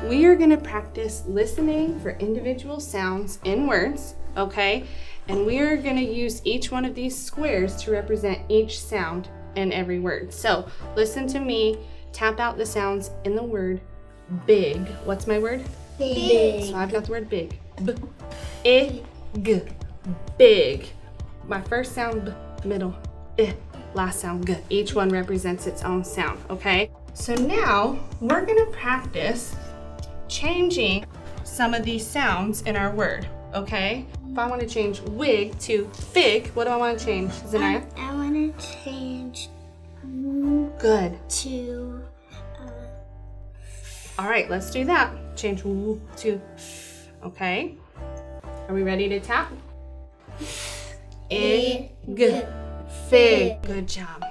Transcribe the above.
we are going to practice listening for individual sounds in words, okay? And we are going to use each one of these squares to represent each sound in every word. So listen to me tap out the sounds in the word big. What's my word? Big. So I've got the word big. B, I, g, big. My first sound b, middle, I, last sound g. Each one represents its own sound, okay? So now we're gonna practice changing some of these sounds in our word, okay? If I want to change wig to fig, what do I want to change, Zanaya? I want to change Good. to All right, let's do that. Change w to f, okay? Are we ready to tap? I, g, fig. Good job.